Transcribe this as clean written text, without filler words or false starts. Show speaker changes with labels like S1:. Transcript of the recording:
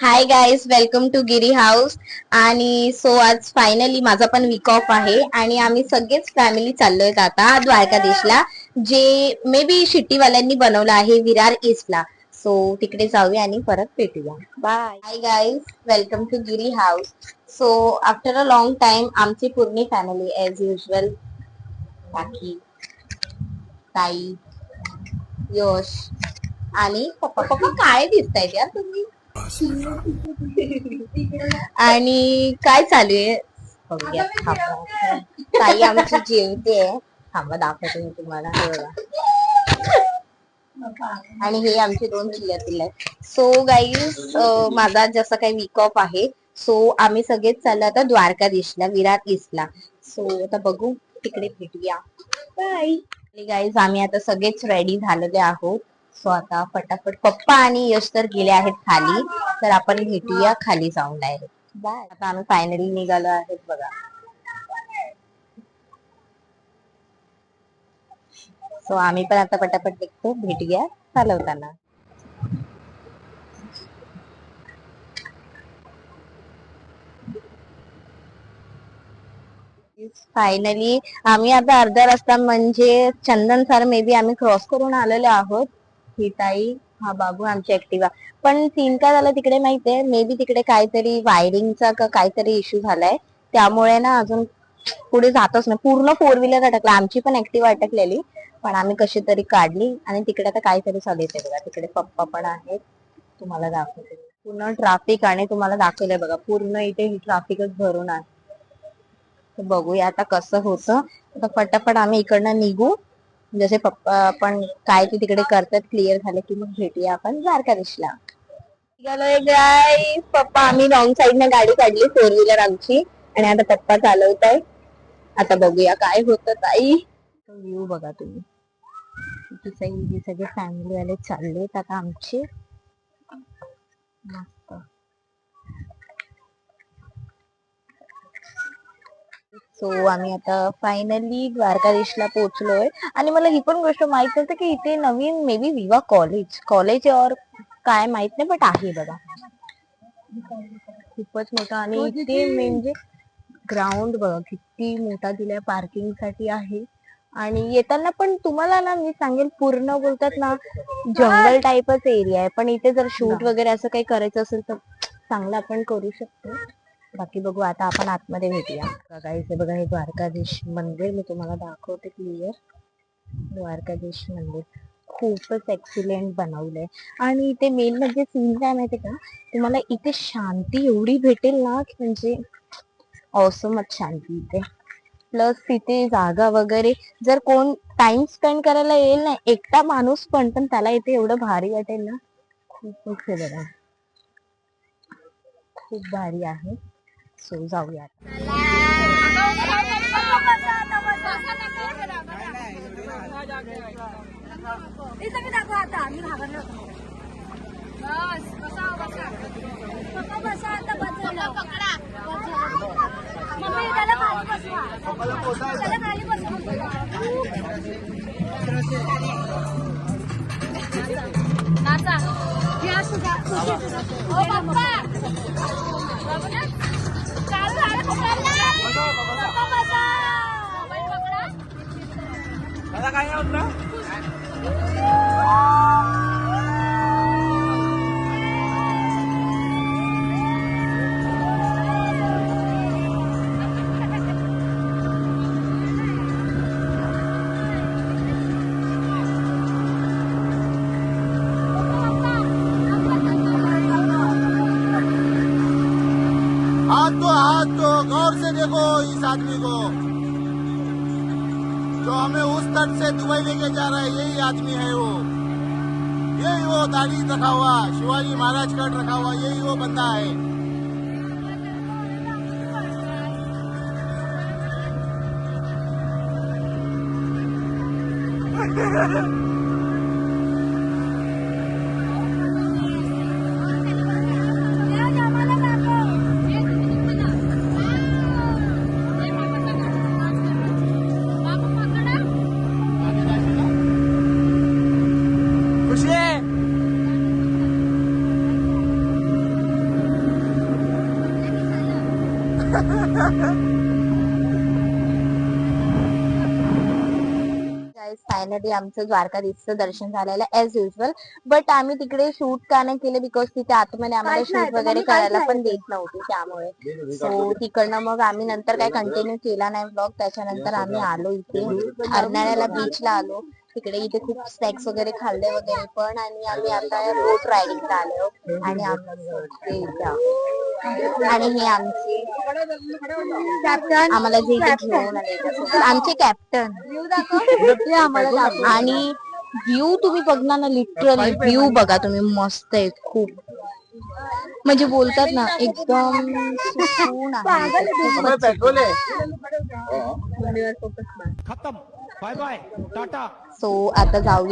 S1: High guys, welcome to Giri house. आणि so आज finally माझा पण वीक ऑफ आहे आणि आम्ही सगळेच फॅमिली चाललोय आता द्वारकाधीशला, जे मे बी शिट्टीवाल्यांनी बनवलं आहे विरार ईस्टला. सो तिकडे जाऊया आणि परत भेटूया. Bye. Hi guys, welcome to Giri house. So after a long time आमची पूर्ण फॅमिली एज युजल, काकी, ताई, यश आणि पप्पा. पप्पा काय दिसतायत यार तुम्ही. आणि काय चालू आहे बघूया. थांबा. ताई आमची जेवते आहे. थांबा दाखवते मी तुम्हाला. हे बघा. आणि हे आमचे 2 चिल्लर आहेत. सो गाईज, माझा जसं काही वीक ऑफ आहे, सो आम्ही सगळेच चाललो आता द्वारकाधीशला, विरार ईस्टला. सो आता बघू, तिकडे भेटूया. Bye guys. आम्ही आता सगळेच रेडी झालेले आहोत. सो आता फटाफट पप्पा आणि यश तर गेले आहेत खाली, तर आपण भेटूया खाली जाऊन डायरेक्ट. बाय. आता आम्ही फायनली निघालो आहेत बघा. सो आम्ही पण आता पटापट निघतो, भेटूया चालवताना. फायनली आम्ही आता अर्धा रस्ता म्हणजे चंदन सर मे बी आम्ही क्रॉस करून आलेलो आहोत. ही ताई, हा बाबू, आमची ऍक्टिवा. पण सीन काय झालं तिकडे माहितीये, मे बी तिकडे काहीतरी वायरिंगचा काहीतरी इश्यू झालाय, त्यामुळे ना अजून पुढे जातच नाही. पूर्ण 4 व्हीलर अटकला. आमची पण ऍक्टिवा अटकलेली, पण आम्ही कशी तरी काढली. आणि तिकडे आता काहीतरी चालू आहे बघा. तिकडे पप्पा पण आहेत, तुम्हाला दाखवते. पूर्ण ट्रॅफिक, आणि तुम्हाला दाखवलंय बघा, पूर्ण इथे ट्रॅफिकच भरून आहे. बघूया आता कसं होतं. आता फटाफट आम्ही इकडनं निघू, जसे पप्पा पण काय ते तिकडे करतात क्लिअर झाले की मग भेटूया आपण द्वारकाधीशला. निघालोय गाईस. पप्पा, आम्ही रॉंग साईडने गाडी काढली, 4 व्हीलर आमची, आणि आता पप्पा चालवत आहे. आता बघूया काय होतं. ताई, व्ह्यू बघा तुम्ही, सगळे फॅमिली वाले चाललेत आता आमचे. मस्त. सो आम्ही आता फायनली द्वारकाधीशला पोहोचलोय. आणि मला ही पण गोष्ट माहित नव्हती की इथे नवीन मे बी विवा कॉलेज और काय माहित नाही, बट आहे बघा. खूपच मोठा. आणि इथे म्हणजे ग्राउंड बघा किती मोठा दिलाय, पार्किंग साठी आहे. आणि येताना पण तुम्हाला ना मी सांगेल, पूर्ण बोलतात ना जंगल टाईपच एरिया आहे. पण इथे जर शूट वगैरे असं काही करायचं असेल तर चांगलं आपण करू शकतो. बाकी बघू आता आपण आतमध्ये भेटूया. बघा इथे बघा, हे द्वारकाधीश मंदिर मी तुम्हाला दाखवते क्लिअर. द्वारकाधीश मंदिर खूपच एक्सिलेंट बनवलंय. आणि इथे मेन म्हणजे सीन काय माहितीये का, तुम्हाला इथे शांती एवढी भेटेल ना की म्हणजे ऑसमच शांती इथे. प्लस तिथे जागा वगैरे, जर कोण टाइम स्पेंड करायला येईल ना, एकटा माणूस पण त्याला इथे एवढं भारी वाटेल ना. खूपच हे बघा, खूप भारी आहे. सो जाऊया.
S2: हाथ तो गौर से देखो इस आदमी को, जो हमें उस तट से दुबई लेके जा रहा है। यही आदमी है वो, यही वो दाढ़ी रखा हुआ, शिवाजी महाराज कट रखा हुआ, यही वो बंदा है। खुशी
S1: फायनली आमचं द्वारकाधीशचं दर्शन झालेलं ऍज युजल. बट आम्ही तिकडे शूट का नाही केलं बिकॉज तिथे आतमध्ये आम्हाला शूट वगैरे करायला पण देत नव्हते त्यामुळे. सो तिकडनं मग आम्ही नंतर काय कंटिन्यू केला नाही ब्लॉग. त्याच्यानंतर आम्ही आलो इथे अर्नाळ्याला बीचला आलो. तिकडे इथे खूप स्नॅक्स वगैरे खाल्ले वगैरे पण. आणि आम्ही आता बोट रायडिंगला आलो आणि आणि हे आमचे कॅप्टन आम्हाला जे इथे घेऊन आले आमचे कॅप्टन आम्हाला. आणि व्ह्यू तुम्ही बघणार ना, लिटरली व्ह्यू बघा तुम्ही, मस्त आहे खूप. म्हणजे बोलतात ना एकदम सुकून आहे.
S3: खत्म, बाय बाय, टाटा.
S1: सो आता जाऊया